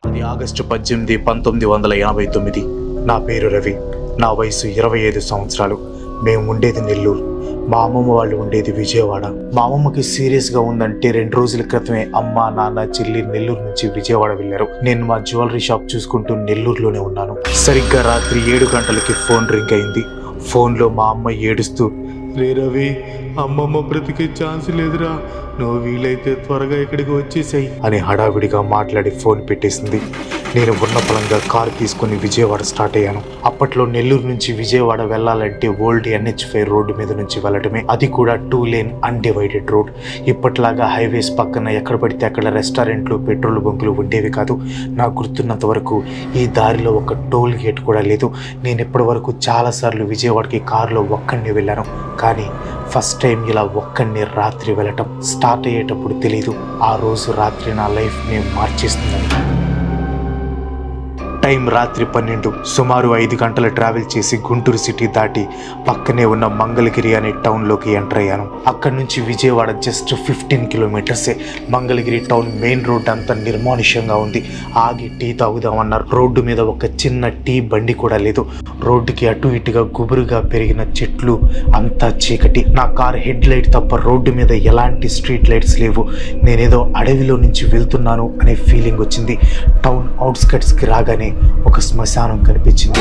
అది ఆగస్టు 18, 1989. నా పేరు రవి. నా వయసు 25 సంవత్సరాలు. మేము ఉండేది నెల్లూరు. మా అమ్మమ్మ వాళ్ళు ఉండేది విజయవాడ. మా అమ్మమ్మకి సీరియస్గా ఉందంటే 2 రోజుల క్రితమే అమ్మ, నాన్న, చెల్లి నెల్లూరు నుంచి విజయవాడ వెళ్ళారు. నేను మా జ్యువెలరీ షాప్ చూసుకుంటూ నెల్లూరులోనే ఉన్నాను. సరిగ్గా రాత్రి 7 గంటలకి ఫోన్ రింగ్ అయింది. ఫోన్లో మా అమ్మ ఏడుస్తూ, రే రవి, అమ్మమ్మ బ్రతికే ఛాన్స్ లేదురా, నువ్వు వీలైతే త్వరగా ఇక్కడికి వచ్చేసాయి అని హడావిడిగా మాట్లాడి ఫోన్ పెట్టేసింది. నేను ఉన్న పలంగా కారు తీసుకుని విజయవాడ స్టార్ట్ అయ్యాను. అప్పట్లో నెల్లూరు నుంచి విజయవాడ వెళ్ళాలంటే ఓల్డ్ NH5 రోడ్డు మీద నుంచి వెళ్ళటమే. అది కూడా 2 లేన్ అన్డివైడెడ్ రోడ్. ఇప్పట్లాగా హైవేస్ పక్కన ఎక్కడ పడితే అక్కడ రెస్టారెంట్లు, పెట్రోల్ బంకులు ఉండేవి కాదు. నాకు గుర్తున్నంత వరకు ఈ దారిలో ఒక టోల్ గేట్ కూడా లేదు. నేను ఇప్పటి వరకు చాలాసార్లు విజయవాడకి కారులో ఒక్కడిని వెళ్ళాను. కానీ ఫస్ట్ టైం ఇలా ఒక్కడిని రాత్రి వెళ్ళటం. స్టార్ట్ అయ్యేటప్పుడు తెలీదు ఆ రోజు రాత్రి నా లైఫ్ని మార్చేస్తుందని. టైం రాత్రి 12. సుమారు 5 గంటల ట్రావెల్ చేసి గుంటూరు సిటీ దాటి పక్కనే ఉన్న మంగళగిరి అనే టౌన్లోకి ఎంటర్ అయ్యాను. అక్కడి నుంచి విజయవాడ జస్ట్ 15 కిలోమీటర్సే. మంగళగిరి టౌన్ మెయిన్ రోడ్ అంతా నిర్మానుష్యంగా ఉంది. ఆగి టీ తాగుదామన్నారు. రోడ్డు మీద ఒక చిన్న టీ బండి కూడా లేదు. రోడ్డుకి అటు ఇటుగా గుబురుగా పెరిగిన చెట్లు, అంతా చీకటి. నా కార్ హెడ్ లైట్ తప్ప రోడ్డు మీద ఎలాంటి స్ట్రీట్ లైట్స్ లేవు. నేనేదో అడవిలో నుంచి వెళ్తున్నాను అనే ఫీలింగ్ వచ్చింది. టౌన్ అవుట్స్కట్స్కి రాగానే ఒక శ్మశానం కనిపించింది.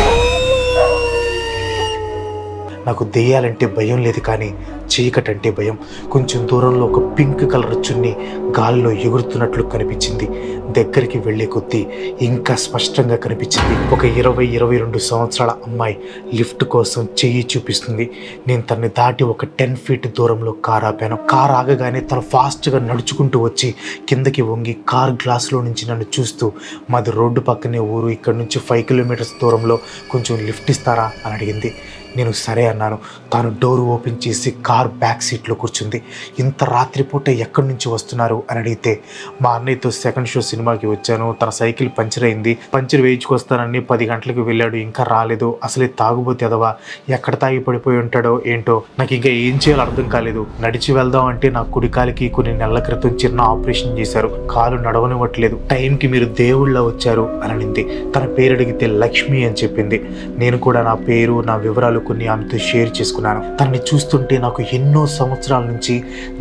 నాకు దెయ్యాలంటే భయం లేదు, కానీ చీకటి అంటే భయం. కొంచెం దూరంలో ఒక పింక్ కలర్ చున్ని గాల్లో ఎగురుతున్నట్లు కనిపించింది. దగ్గరికి వెళ్ళే కొద్దీ ఇంకా స్పష్టంగా కనిపించింది. ఒక 20-22 సంవత్సరాల అమ్మాయి లిఫ్ట్ కోసం చెయ్యి చూపిస్తుంది. నేను తనని దాటి ఒక 10 ఫీట్ దూరంలో కార్ ఆపాను. కార్ ఆగగానే తను ఫాస్ట్గా నడుచుకుంటూ వచ్చి కిందకి వంగి కార్ గ్లాసులో నుంచి నన్ను చూస్తూ, మాది రోడ్డు పక్కనే ఊరు, ఇక్కడ నుంచి 5 కిలోమీటర్స్ దూరంలో కొంచెం లిఫ్ట్ ఇస్తారా అని అడిగింది. నేను సరే అన్నాను. తాను డోర్ ఓపెన్ చేసి కార్ బ్యాక్ సీట్లో కూర్చుంది. ఇంత రాత్రిపూట ఎక్కడి నుంచి వస్తున్నారు అని అడిగితే, మా అన్నయ్యతో సెకండ్ షో సినిమాకి వచ్చాను, తన సైకిల్ పంచర్ అయింది, పంచర్ వేయించుకొస్తానని 10 గంటలకు వెళ్ళాడు, ఇంకా రాలేదు, అసలే తాగుబోతే ఎదవా, ఎక్కడ తాగి పడిపోయి ఉంటాడో ఏంటో, నాకు ఇంకా ఏం చేయాలో అర్థం కాలేదు. నడిచి వెళ్దాం అంటే నా కుడి కాలికి కొన్ని నెలల క్రితం చిన్న ఆపరేషన్ చేశారు, కాలు నడవనివ్వట్లేదు, టైంకి మీరు దేవుళ్ళ వచ్చారు అని అనింది. తన పేరు అడిగితే లక్ష్మి అని చెప్పింది. నేను కూడా నా పేరు, నా వివరాలు కొన్ని ఆమెతో షేర్ చేసుకున్నాను. తనని చూస్తుంటే నాకు ఎన్నో సంవత్సరాల నుంచి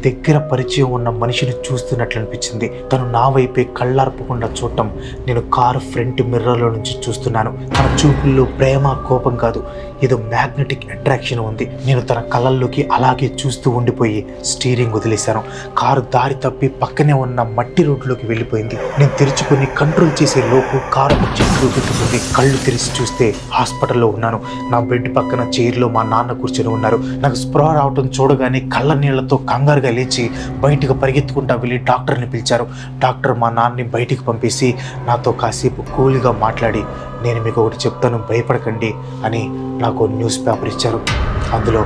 దగ్గర పరిచయం ఉన్న మనిషిని చూస్తున్నట్లు అనిపించింది. తను నా వైపే కళ్ళార్పకుండా చూడటం నేను కారు ఫ్రంట్ మిర్రర్లో నుంచి చూస్తున్నాను. తన చూపుల్లో ప్రేమ, కోపం కాదు, ఏదో మ్యాగ్నెటిక్ అట్రాక్షన్ ఉంది. నేను తన కళ్ళల్లోకి అలాగే చూస్తూ ఉండిపోయి స్టీరింగ్ వదిలేశాను. కారు దారి తప్పి పక్కనే ఉన్న మట్టి రోడ్లోకి వెళ్ళిపోయింది. నేను తెరుచుకొని కంట్రోల్ చేసే లోపు కారు చెట్లు పెట్టుకుంది. కళ్ళు తెరిచి చూస్తే హాస్పిటల్లో ఉన్నాను. నా బెడ్ పక్కన చైర్లో మా నాన్న కూర్చొని ఉన్నారు. నాకు స్పృహ రావటం చూడగానే కళ్ళ నీళ్లతో కంగారుగా లేచి బయటకు పరిగెత్తుకుంటా వెళ్ళి డాక్టర్ని పిలిచారు. డాక్టర్ మా నాన్నని బయటికి పంపేసి నాతో కాసేపు కూల్గా మాట్లాడి, నేను మీకు ఒకటి చెప్తాను, భయపడకండి అని నాకు న్యూస్ పేపర్ ఇచ్చారు. అందులో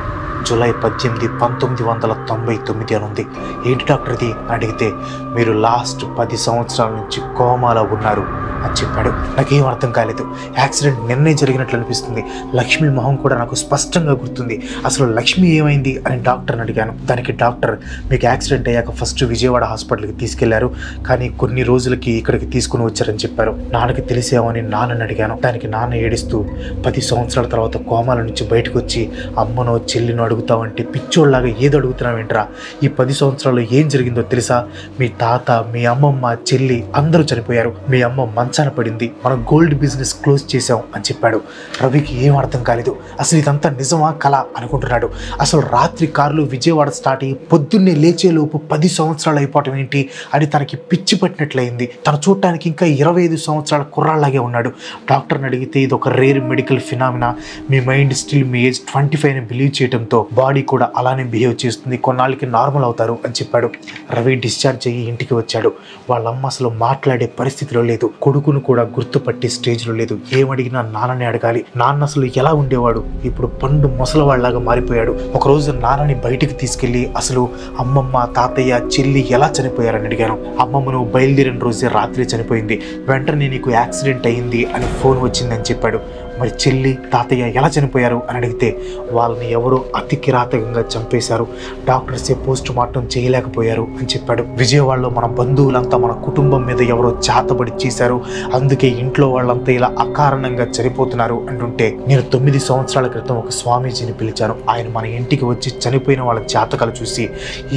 జూలై 18, 1999 అని ఉంది. ఏంటి డాక్టర్ ఇది అని అడిగితే, మీరు లాస్ట్ 10 సంవత్సరాల నుంచి కోమాలో ఉన్నారు అని చెప్పాడు. నాకేం అర్థం కాలేదు. యాక్సిడెంట్ నిన్నే జరిగినట్లు అనిపిస్తుంది. లక్ష్మి మొహం కూడా నాకు స్పష్టంగా గుర్తుంది. అసలు లక్ష్మి ఏమైంది అని డాక్టర్ని అడిగాను. దానికి డాక్టర్, మీకు యాక్సిడెంట్ అయ్యాక ఫస్ట్ విజయవాడ హాస్పిటల్కి తీసుకెళ్లారు, కానీ కొన్ని రోజులకి ఇక్కడికి తీసుకుని వచ్చారని చెప్పారు. నాన్నకి తెలిసేమని నాన్నని అడిగాను. దానికి నాన్న ఏడుస్తూ, 10 సంవత్సరాల తర్వాత కోమాల నుంచి బయటకు వచ్చి అమ్మనో చెల్లినో అడుగుతావంటే పిచ్చోళ్ళలాగా ఏదో అడుగుతున్నావేంట్రా? ఈ 10 సంవత్సరాల్లో ఏం జరిగిందో తెలుసా? మీ తాత, మీ అమ్మమ్మ, చెల్లి అందరూ చనిపోయారు. మీ అమ్మ మంచాన పడింది. మనం గోల్డ్ బిజినెస్ క్లోజ్ చేసాం అని చెప్పాడు. రవికి ఏం అర్థం కాలేదు. అసలు ఇదంతా నిజమా కళ అనుకుంటున్నాడు. అసలు రాత్రి కారులో విజయవాడ స్టార్ట్ అయ్యి పొద్దున్నే లేచేలోపు 10 సంవత్సరాలు అయిపోవటం ఏంటి అని తనకి పిచ్చి పట్టినట్లయింది. తను చూడటానికి ఇంకా 25 సంవత్సరాల కుర్రాళ్ళలాగే ఉన్నాడు. డాక్టర్ని అడిగితే ఇది ఒక రేర్ మెడికల్ ఫినామినా, మీ మైండ్ స్టిల్ మీ ఏజ్ 25 అని బిలీవ్ చేయడంతో బాడీ కూడా అలానే బిహేవ్ చేస్తుంది, కొన్నాళ్ళకి నార్మల్ అవుతారు అని చెప్పాడు. రవి డిశ్చార్జ్ అయ్యి ఇంటికి వచ్చాడు. వాళ్ళమ్మ అసలు మాట్లాడే పరిస్థితిలో లేదు. కొడుకును కూడా గుర్తుపట్టే స్టేజ్లో లేదు. ఏమడిగినా నాన్నని అడగాలి. నాన్న అసలు ఎలా ఉండేవాడు, ఇప్పుడు పండు ముసలవాళ్లాగా మారిపోయాడు. ఒకరోజు నాన్నని బయటికి తీసుకెళ్లి అసలు అమ్మమ్మ, తాతయ్య, చెల్లి ఎలా చనిపోయారని అడిగాను. అమ్మమ్మను బయలుదేరిన రోజే రాత్రి చనిపోయింది, వెంటనే నీకు యాక్సిడెంట్ అయింది అని ఫోన్ వచ్చిందని చెప్పాడు. మరి చెల్లి తాతయ్య ఎలా చనిపోయారు అని అడిగితే వాళ్ళని ఎవరో అతి కిరాతకంగా చంపేశారు, డాక్టర్సే పోస్ట్ మార్టం చేయలేకపోయారు అని చెప్పాడు. విజయవాడలో మన బంధువులంతా మన కుటుంబం మీద ఎవరో చేతబడి చేశారు, అందుకే ఇంట్లో వాళ్ళంతా ఇలా అకారణంగా చనిపోతున్నారు అంటుంటే నేను 9 సంవత్సరాల క్రితం ఒక స్వామీజీని పిలిచాను. ఆయన మన ఇంటికి వచ్చి చనిపోయిన వాళ్ళ జాతకాలు చూసి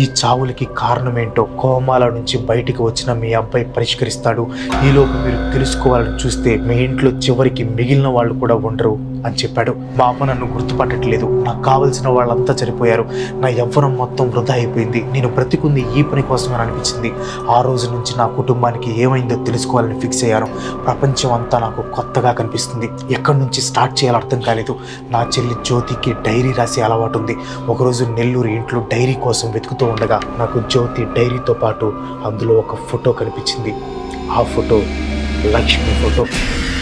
ఈ చావులకి కారణం ఏంటో కోమాల నుంచి బయటికి వచ్చిన మీ అబ్బాయి పరిష్కరిస్తాడు, ఈలోపు మీరు తెలుసుకోవాలని చూస్తే మీ ఇంట్లో చివరికి మిగిలిన వాళ్ళు కూడా ఉండరు అని చెప్పాడు. మా అమ్మ నన్ను గుర్తుపట్టట్లేదు, నాకు కావలసిన వాళ్ళంతా చనిపోయారు, నా యవ్వనం మొత్తం వృధా అయిపోయింది, నేను బ్రతికుంది ఈ పని కోసమే అనిపించింది. ఆ రోజు నుంచి నా కుటుంబానికి ఏమైందో తెలుసుకోవాలని ఫిక్స్ అయ్యాను. ప్రపంచం అంతా నాకు కొత్తగా కనిపిస్తుంది, ఎక్కడి నుంచి స్టార్ట్ చేయాలో అర్థం కాలేదు. నా చెల్లి జ్యోతికి డైరీ రాసే అలవాటు ఉంది. ఒకరోజు నెల్లూరు ఇంట్లో డైరీ కోసం వెతుకుతూ ఉండగా నాకు జ్యోతి డైరీతో పాటు అందులో ఒక ఫోటో కనిపించింది. ఆ ఫోటో లక్ష్మి ఫోటో.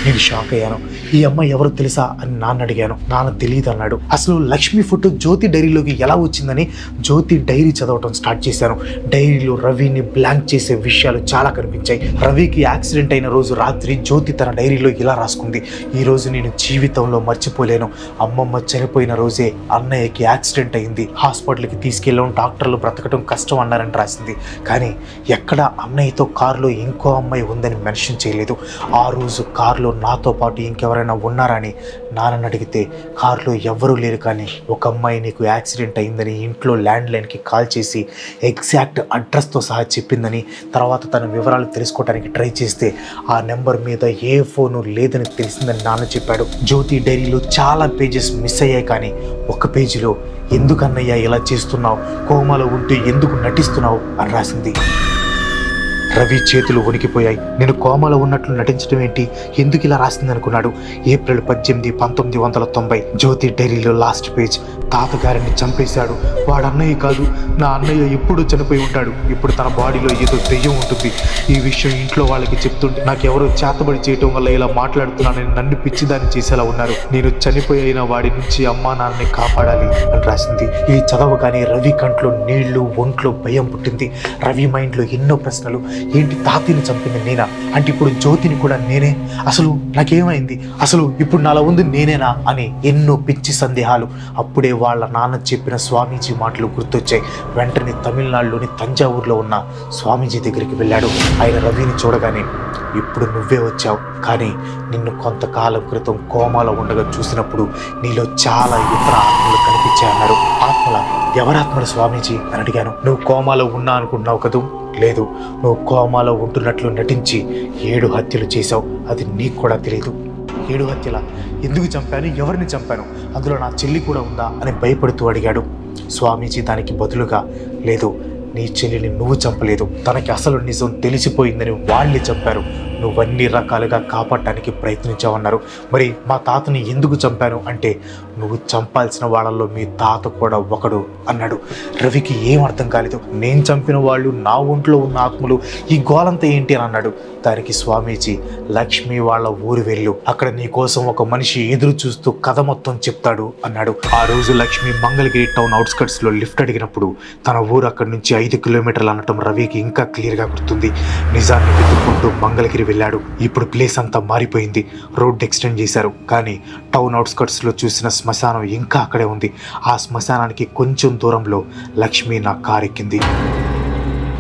నేను షాక్ అయ్యాను. ఈ అమ్మాయి ఎవరు తెలుసా అని నాన్న అడిగాను. నాన్న తెలియదు అన్నాడు. అసలు లక్ష్మి ఫోటో జ్యోతి డైరీలోకి ఎలా వచ్చిందని జ్యోతి డైరీ చదవటం స్టార్ట్ చేశాను. డైరీలో రవిని బ్లాంక్ చేసే విషయాలు చాలా కనిపించాయి. రవికి యాక్సిడెంట్ అయిన రోజు రాత్రి జ్యోతి తన డైరీలో ఇలా రాసుకుంది, ఈరోజు నేను జీవితంలో మర్చిపోలేను, అమ్మమ్మ చనిపోయిన రోజే అన్నయ్యకి యాక్సిడెంట్ అయింది, హాస్పిటల్కి తీసుకెళ్ళాం, డాక్టర్లు బ్రతకటం కష్టం అన్నారని రాసింది. కానీ ఎక్కడ అన్నయ్యతో కారులో ఇంకో అమ్మాయి ఉందని మెన్షన్ చేయలేదు. ఆ రోజు కారులో నాతో పాటు ఇంకెవరైనా ఉన్నారని నాన్నని అడిగితే కారులో ఎవ్వరూ లేరు, కానీ ఒక అమ్మాయి నీకు యాక్సిడెంట్ అయిందని ఇంట్లో ల్యాండ్ లైన్కి కాల్ చేసి ఎగ్జాక్ట్ అడ్రస్తో సహా చెప్పిందని, తర్వాత తన వివరాలు తెలుసుకోవడానికి ట్రై చేస్తే ఆ నెంబర్ మీద ఏ ఫోను లేదని తెలిసిందని నాన్న చెప్పాడు. జ్యోతి డైరీలో చాలా పేజెస్ మిస్ అయ్యాయి, కానీ ఒక పేజీలో ఎందుకన్నయ్యా ఇలా చేస్తున్నావు, కోమాలో ఉంటూ ఎందుకు నటిస్తున్నావు అని రాసింది. రవి చేతులు వణికిపోయాయి. నేను కోమలో ఉన్నట్లు నటించడం ఏంటి, ఎందుకు ఇలా రాసింది అనుకున్నాడు. ఏప్రిల్ 18, 1990 జ్యోతి డైరీలో లాస్ట్ పేజ్. తాతగారిని చంపేశాడు, వాడు అన్నయ్య కాదు, నా అన్నయ్య ఎప్పుడు చనిపోయి ఉంటాడు, ఇప్పుడు తన బాడీలో ఏదో దెయ్యం ఉంటుంది. ఈ విషయం ఇంట్లో వాళ్ళకి చెప్తుంటే నాకెవరో చేతబడి చేయటం వల్ల ఇలా మాట్లాడుతున్నానని నన్ను పిచ్చిదాన్ని చేసేలా ఉన్నారు. నేను చనిపోయిన వాడి నుంచి అమ్మా నాన్నని కాపాడాలి అని రాసింది. ఇది చదవగానే రవి కంట్లో నీళ్లు, ఒంట్లో భయం పుట్టింది. రవి మైండ్లో ఎన్నో ప్రశ్నలు. ఏంటి, తాతని చంపింది నేనా? అంటే ఇప్పుడు జ్యోతిని కూడా నేనే? అసలు నాకేమైంది? అసలు ఇప్పుడు నాలా ఉంది నేనేనా అని ఎన్నో పిచ్చి సందేహాలు. అప్పుడే వాళ్ళ నాన్న చెప్పిన స్వామీజీ మాటలు గుర్తొచ్చాయి. వెంటనే తమిళనాడులోని తంజావూరులో ఉన్న స్వామీజీ దగ్గరికి వెళ్ళాడు. ఆయన రవిని చూడగానే, ఇప్పుడు నువ్వే వచ్చావు, కానీ నిన్ను కొంతకాలం క్రితం కోమాలో ఉండగా చూసినప్పుడు నీలో చాలా ఇతర ఆత్మలు కనిపించాయన్నారు. ఆత్మల? ఎవరాత్మలు స్వామీజీ అని అడిగాను. నువ్వు కోమాలో ఉన్నా అనుకుంటున్నావు కదూ? లేదు, నువ్వు కోమాలో ఉంటున్నట్లు నటించి 7 హత్యలు చేశావు, అది నీకు కూడా తెలియదు. 7 హత్యల? ఎందుకు చంపాను, ఎవరిని చంపాను, అందులో నా చెల్లి కూడా ఉందా అని భయపడుతూ అడిగాడు. స్వామీజీ దానికి బదులుగా, లేదు, నీ చెల్లిని నువ్వు చంపలేదు, తనకి అసలు నిజం తెలిసిపోయిందని వాళ్ళే చంపారు, నువ్వన్నీ రకాలుగా కాపాడటానికి ప్రయత్నించావన్నారు. మరి మా తాతని ఎందుకు చంపాను అంటే, నువ్వు చంపాల్సిన వాళ్ళల్లో మీ తాత కూడా ఒకడు అన్నాడు. రవికి ఏం అర్థం కాలేదు. నేను చంపిన వాళ్ళు, నా ఒంట్లో ఉన్న ఆత్మలు, ఈ గోలంతా ఏంటి అని అన్నాడు. దానికి స్వామీజీ, లక్ష్మి వాళ్ళ ఊరు వెళ్ళు, అక్కడ నీ కోసం ఒక మనిషి ఎదురు చూస్తూ కథ మొత్తం చెప్తాడు అన్నాడు. ఆ రోజు లక్ష్మి మంగళగిరి టౌన్ అవుట్స్కట్స్లో లిఫ్ట్ అడిగినప్పుడు తన ఊరు అక్కడి నుంచి 5 కిలోమీటర్లు అనటం రవికి ఇంకా క్లియర్గా గుర్తుంది. నిజాన్ని వెతుక్కుంటూ మంగళగిరి వెళ్ళాడు. ఇప్పుడు ప్లేస్ అంతా మారిపోయింది. రోడ్ ఎక్స్టెండ్ చేశారు, కానీ టౌన్ అవుట్స్కట్స్లో చూసిన శ్మశానం ఇంకా అక్కడే ఉంది. ఆ శ్మశానానికి కొంచెం దూరంలో లక్ష్మి నా కారు ఎక్కింది.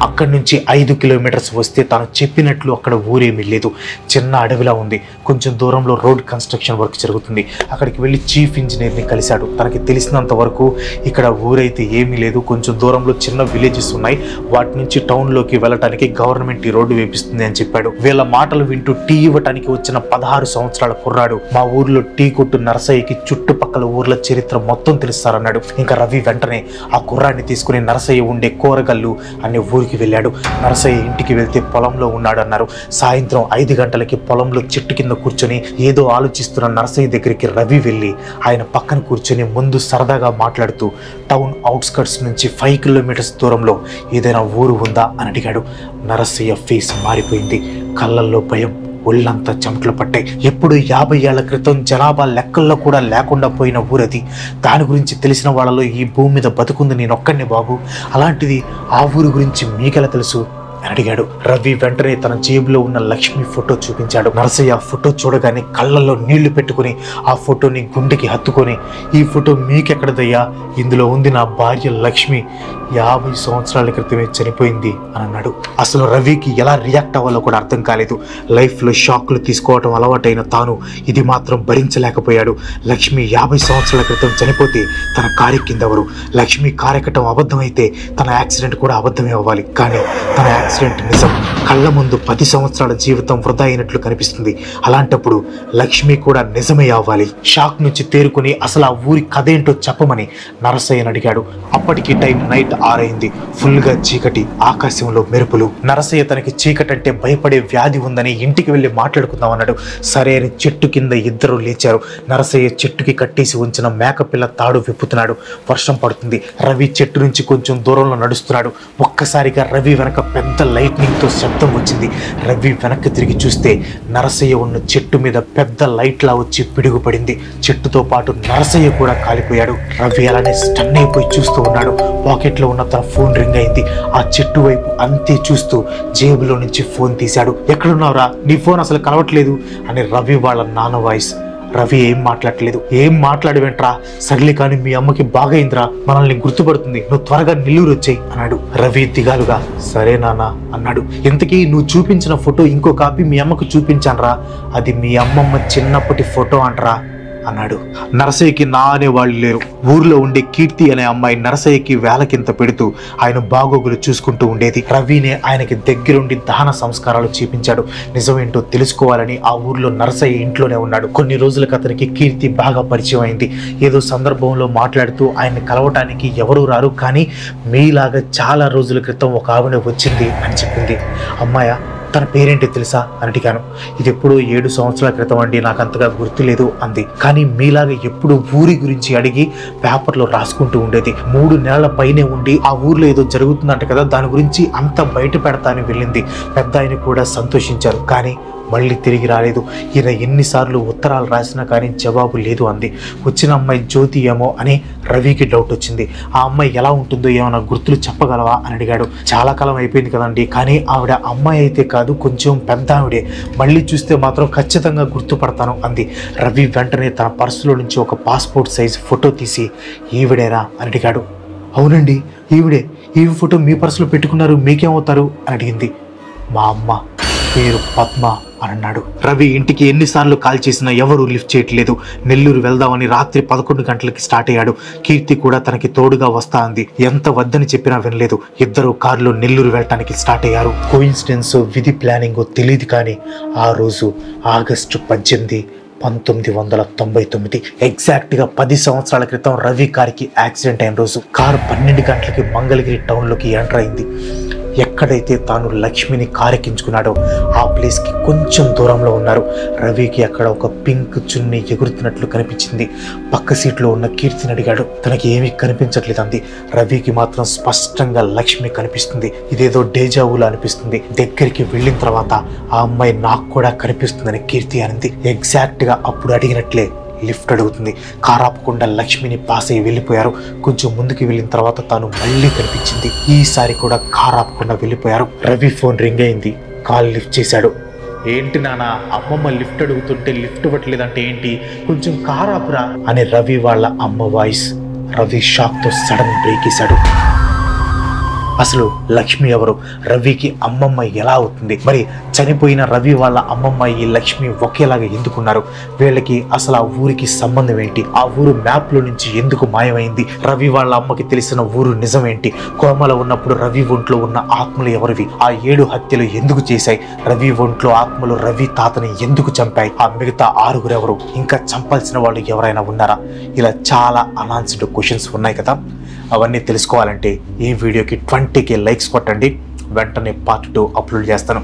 అక్కడి నుంచి 5 కిలోమీటర్స్ వస్తే తను చెప్పినట్లు అక్కడ ఊరేమీ లేదు, చిన్న అడవిలా ఉంది. కొంచెం దూరంలో రోడ్ కన్స్ట్రక్షన్ వర్క్ జరుగుతుంది. అక్కడికి వెళ్ళి చీఫ్ ఇంజనీర్ని కలిశాడు. తనకి తెలిసినంత వరకు ఇక్కడ ఊరైతే ఏమీ లేదు, కొంచెం దూరంలో చిన్న విలేజెస్ ఉన్నాయి, వాటి నుంచి టౌన్లోకి వెళ్ళటానికి గవర్నమెంట్ ఈ రోడ్డు వేపిస్తుంది అని చెప్పాడు. వీళ్ళ మాటలు వింటూ టీ ఇవ్వటానికి వచ్చిన 16 సంవత్సరాల కుర్రాడు, మా ఊర్లో టీ కొట్టు నరసయ్యకి చుట్టుపక్కల ఊర్ల చరిత్ర మొత్తం తెలుస్తారన్నాడు. ఇంకా రవి వెంటనే ఆ కుర్రాడిని తీసుకుని నరసయ్య ఉండే కూరగల్లు అనే ఊరికి వెళ్ళాడు. నరసయ్య ఇంటికి వెళ్తే పొలంలో ఉన్నాడు అన్నారు. సాయంత్రం 5 గంటలకి పొలంలో చెట్టు కింద కూర్చొని ఏదో ఆలోచిస్తున్న నరసయ్య దగ్గరికి రవి వెళ్ళి ఆయన పక్కన కూర్చొని ముందు సరదాగా మాట్లాడుతూ టౌన్ అవుట్స్కట్స్ నుంచి 5 కిలోమీటర్స్ దూరంలో ఏదైనా ఊరు ఉందా అని అడిగాడు. నరసయ్య ఫేస్ మారిపోయింది, కళ్ళల్లో భయం, ఒళ్ళంతా చెమటలు పట్టాయి. ఎప్పుడు 50 ఏళ్ల క్రితం జనాభా లెక్కల్లో కూడా లేకుండా పోయిన ఊరది. దాని గురించి తెలిసిన వాళ్ళలో ఈ భూమి మీద బతుకుంది నేనొక్కడిని బాబు, అలాంటిది ఆ ఊరు గురించి మీకెలా తెలుసు అని అడిగాడు. రవి వెంటనే తన జేబులో ఉన్న లక్ష్మి ఫోటో చూపించాడు. నరసయ్య ఫోటో చూడగానే కళ్ళల్లో నీళ్లు పెట్టుకుని ఆ ఫోటోని గుండెకి హత్తుకొని, ఈ ఫోటో మీకెక్కడదయ్యా, ఇందులో ఉంది నా భార్య లక్ష్మి, 50 సంవత్సరాల క్రితమే చనిపోయింది అని అన్నాడు. అసలు రవికి ఎలా రియాక్ట్ అవ్వాలో కూడా అర్థం కాలేదు. లైఫ్లో షాక్లు తీసుకోవటం అలవాటైన తాను ఇది మాత్రం భరించలేకపోయాడు. లక్ష్మి 50 సంవత్సరాల క్రితం చనిపోతే తన కారు కిందెవరు? లక్ష్మి కారు ఎక్కటం అబద్ధం అయితే తన యాక్సిడెంట్ కూడా అబద్ధమే అవ్వాలి. కానీ తన యాక్సిడెంట్ నిజం. కళ్ళ ముందు 10 సంవత్సరాల జీవితం వృధా అయినట్లు కనిపిస్తుంది. అలాంటప్పుడు లక్ష్మి కూడా నిజమే అవ్వాలి. షాక్ నుంచి తేరుకుని అసలు ఆ ఊరి కథ ఏంటో చెప్పమని నరసయ్యని అడిగాడు. అప్పటికి టైం నైట్ 6 అయింది. ఫుల్గా చీకటి, ఆకాశంలో మెరుపులు. నరసయ్య తనకి చీకటి అంటే భయపడే వ్యాధి ఉందని ఇంటికి వెళ్ళి మాట్లాడుకుందాం అన్నాడు. సరే అని చెట్టు కింద ఇద్దరు లేచారు. నరసయ్య చెట్టుకి కట్టేసి ఉంచిన మేకపిల్ల తాడు విప్పుతున్నాడు. వర్షం పడుతుంది. రవి చెట్టు నుంచి కొంచెం దూరంలో నడుస్తున్నాడు. ఒక్కసారిగా రవి వెనక పెద్ద లైట్నింగ్తో శబ్దం వచ్చింది. రవి వెనక్కి తిరిగి చూస్తే నరసయ్య ఉన్న చెట్టు మీద పెద్ద లైట్లా వచ్చి పిడుగుపడింది. చెట్టుతో పాటు నరసయ్య కూడా కాలిపోయాడు. రవి అలానే స్టన్ అయిపోయి చూస్తూ ఉన్నాడు. పాకెట్లో ఉన్న తన ఫోన్ రింగ్ అయింది. ఆ చెట్టు వైపు అంతే చూస్తూ జేబులో నుంచి ఫోన్ తీశాడు. ఎక్కడున్నావురా, నీ ఫోన్ అసలు కలవట్లేదు అని రవి వాళ్ళ నాన్న వాయిస్. రవి ఏం మాట్లాడలేదు. ఏం మాట్లాడవేంట్రా, సర్లే కానీ మీ అమ్మకి బాగైందిరా, మనల్ని గుర్తుపడుతుంది, నువ్వు త్వరగా నెల్లూరు వచ్చేయి అన్నాడు. రవి దిగాలుగా సరే నాన్న అన్నాడు. ఇంతకీ నువ్వు చూపించిన ఫోటో ఇంకో కాపీ మీ అమ్మకు చూపించానరా, అది మీ అమ్మమ్మ చిన్నప్పటి ఫోటో అంటరా అన్నాడు. నరసయ్యకి నా అనే వాళ్ళు లేరు. ఊర్లో ఉండే కీర్తి అనే అమ్మాయి నరసయ్యకి వేలకింత పెడుతూ ఆయన బాగోగులు చూసుకుంటూ ఉండేది. రవినే ఆయనకి దగ్గరుండి దహన సంస్కారాలు చేపించాడు. నిజమేంటో తెలుసుకోవాలని ఆ ఊర్లో నరసయ్య ఇంట్లోనే ఉన్నాడు. కొన్ని రోజులకు అతనికి కీర్తి బాగా పరిచయం అయింది. ఏదో సందర్భంలో మాట్లాడుతూ ఆయన్ని కలవటానికి ఎవరూ రారు, కానీ మీలాగా చాలా రోజుల క్రితం ఒక ఆవిడ వచ్చింది అని చెప్పింది. అమ్మాయ, తన పేరేంటి తెలుసా అని అడిగాను. ఇది ఎప్పుడో 7 సంవత్సరాల క్రితం అండి, నాకు అంతగా గుర్తులేదు అంది. కానీ మీలాగా ఎప్పుడు ఊరి గురించి అడిగి పేపర్లో రాసుకుంటూ ఉండేది. 3 నెలల పైనే ఉండి ఆ ఊర్లో ఏదో జరుగుతుందంట కదా, దాని గురించి అంత బయట పెడతాని వెళ్ళింది. పెద్ద ఆయన కూడా సంతోషించారు, కానీ మళ్ళీ తిరిగి రాలేదు. ఈయన ఎన్నిసార్లు ఉత్తరాలు రాసినా కానీ జవాబు లేదు అంది. వచ్చిన అమ్మాయి జ్యోతి ఏమో అని రవికి డౌట్ వచ్చింది. ఆ అమ్మాయి ఎలా ఉంటుందో ఏమైనా గుర్తులు చెప్పగలవా అని అడిగాడు. చాలా కాలం అయిపోయింది కదండి, కానీ ఆవిడ అమ్మాయి అయితే కాదు, కొంచెం పెద్ద ఆవిడే, మళ్ళీ చూస్తే మాత్రం ఖచ్చితంగా గుర్తుపడతాను అంది. రవి వెంటనే తన పర్సులో నుంచి ఒక పాస్పోర్ట్ సైజ్ ఫోటో తీసి ఈవిడేనా అని అడిగాడు. అవునండి ఈవిడే, ఈ ఫోటో మీ పర్సులో పెట్టుకున్నారు, మీకేమవుతారు అని అడిగింది. మా అమ్మ, పేరు పద్మ అని అన్నాడు. రవి ఇంటికి ఎన్నిసార్లు కాల్ చేసినా ఎవరూ లిఫ్ట్ చేయట్లేదు. నెల్లూరు వెళ్దామని రాత్రి 11 గంటలకి స్టార్ట్ అయ్యాడు. కీర్తి కూడా తనకి తోడుగా వస్తా అంది. ఎంత వద్దని చెప్పినా వినలేదు. ఇద్దరు కారులో నెల్లూరు వెళ్ళటానికి స్టార్ట్ అయ్యారు. కోయిన్సిడెన్స్, విధి ప్లానింగ్ తెలియదు, కానీ ఆ రోజు ఆగస్టు 18, 1999 ఎగ్జాక్ట్గా 10 సంవత్సరాల క్రితం రవి కారుకి యాక్సిడెంట్ అయిన రోజు. కారు 12 గంటలకి మంగళగిరి టౌన్లోకి ఎంటర్ అయింది. ఎక్కడైతే తాను లక్ష్మిని కారెక్కించుకున్నాడో ఆ ప్లేస్కి కొంచెం దూరంలో ఉన్నారు. రవికి అక్కడ ఒక పింక్ చున్నీ ఎగురుతున్నట్లు కనిపించింది. పక్క సీట్లో ఉన్న కీర్తిని అడిగాడు. తనకి ఏమీ కనిపించట్లేదు అంది. రవికి మాత్రం స్పష్టంగా లక్ష్మి కనిపిస్తుంది. ఇదేదో డేజావులా అనిపిస్తుంది. దగ్గరికి వెళ్ళిన తర్వాత ఆ అమ్మాయి నాకు కూడా కనిపిస్తుందని కీర్తి అనింది. ఎగ్జాక్ట్గా అప్పుడు అడిగినట్లే లిఫ్ట్ అడుగుతుంది. కారు ఆపకుండా లక్ష్మిని పాస్ అయ్యి వెళ్ళిపోయారు. కొంచెం ముందుకు వెళ్ళిన తర్వాత తాను మళ్ళీ కనిపించింది. ఈసారి కూడా కారు ఆపకుండా వెళ్ళిపోయారు. రవి ఫోన్ రింగ్ అయింది. కాల్ లిఫ్ట్ చేశాడు. ఏంటి నాన్న, అమ్మమ్మ లిఫ్ట్ అడుగుతుంటే లిఫ్ట్ ఇవ్వట్లేదంటే ఏంటి, కొంచెం కారు ఆపురా అని రవి వాళ్ళ అమ్మ వాయిస్. రవి షాక్తో సడన్ బ్రేక్ వేశాడు. అసలు లక్ష్మి ఎవరు? రవికి అమ్మమ్మ ఎలా అవుతుంది? మరి చనిపోయిన రవి వాళ్ళ అమ్మమ్మ ఈ లక్ష్మి ఒకేలాగా ఎందుకున్నారు? వీళ్ళకి అసలు ఆ ఊరికి సంబంధం ఏంటి? ఆ ఊరు మ్యాప్లో నుంచి ఎందుకు మాయమైంది? రవి వాళ్ళ అమ్మకి తెలిసిన ఊరు నిజమేంటి? కోమలో ఉన్నప్పుడు రవి ఒంట్లో ఉన్న ఆత్మలు ఎవరివి? ఆ 7 హత్యలు ఎందుకు చేశాయి? రవి ఒంట్లో ఆత్మలు రవి తాతని ఎందుకు చంపాయి? ఆ మిగతా 6 ఎవరు? ఇంకా చంపాల్సిన వాళ్ళు ఎవరైనా ఉన్నారా? ఇలా చాలా అనాన్స్డ్ క్వశ్చన్స్ ఉన్నాయి కదా. అవన్నీ తెలుసుకోవాలంటే ఈ వీడియోకి 20K లైక్స్ కొట్టండి. వెంటనే పార్ట్ 2 అప్లోడ్ చేస్తాను.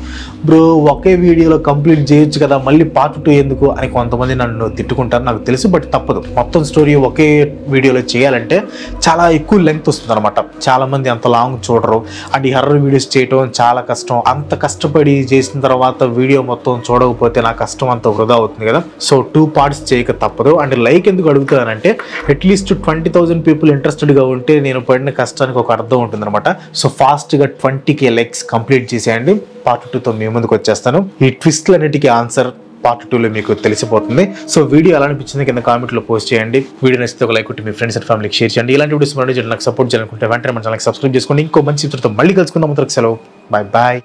బ్రో, ఒకే వీడియోలో కంప్లీట్ చేయొచ్చు కదా, మళ్ళీ పార్ట్ 2 ఎందుకు అని కొంతమంది నన్ను తిట్టుకుంటారు, నాకు తెలుసు. బట్ తప్పదు, మొత్తం స్టోరీ ఒకే వీడియోలో చేయాలంటే చాలా ఎక్కువ లెంగ్త్ వస్తుంది అనమాట. చాలామంది అంత లాంగ్ చూడరు. అండ్ ఈ హర్రర్ వీడియోస్ చేయడం చాలా కష్టం. అంత కష్టపడి చేసిన తర్వాత వీడియో మొత్తం చూడకపోతే నా కష్టం అంత వృధా అవుతుంది కదా. సో 2 పార్ట్స్ చేయక తప్పదు. అండ్ లైక్ ఎందుకు అడుగుతానంటే అట్లీస్ట్ 20,000 పీపుల్ ఇంట్రెస్టెడ్గా ఉంటే నేను పడిన కష్టానికి ఒక అర్థం ఉంటుంది అనమాట. సో ఫాస్ట్గా 20K లెగ్స్ కంప్లీట్ చేసేయండి. పార్ట్ 2తో మీ ముందుకు వచ్చేస్తాను. ఈ ట్విస్ట్లన్నిటికీ ఆన్సర్ పార్ట్ 2లో మీకు తెలిసిపోతుంది. సో వీడియో ఎలా అనిపించింది కింద కామెంట్లో పోస్ట్ చేయండి. వీడియో నచ్చితే ఒక లైక్ కొట్టి మీ ఫ్రెండ్స్ అండ్ ఫ్యామిలీకి షేర్ చేయండి. ఇలాంటి వీడియోస్ నాకు సపోర్ట్ చేయాలనుకుంటే వెంటనే మన ఛానల్కి సబ్స్క్రైబ్ చేసుకోండి. ఇంకో మంచి చిత్రంతో మళ్ళీ కలుసుకుందాం. సెలవు. Bye bye.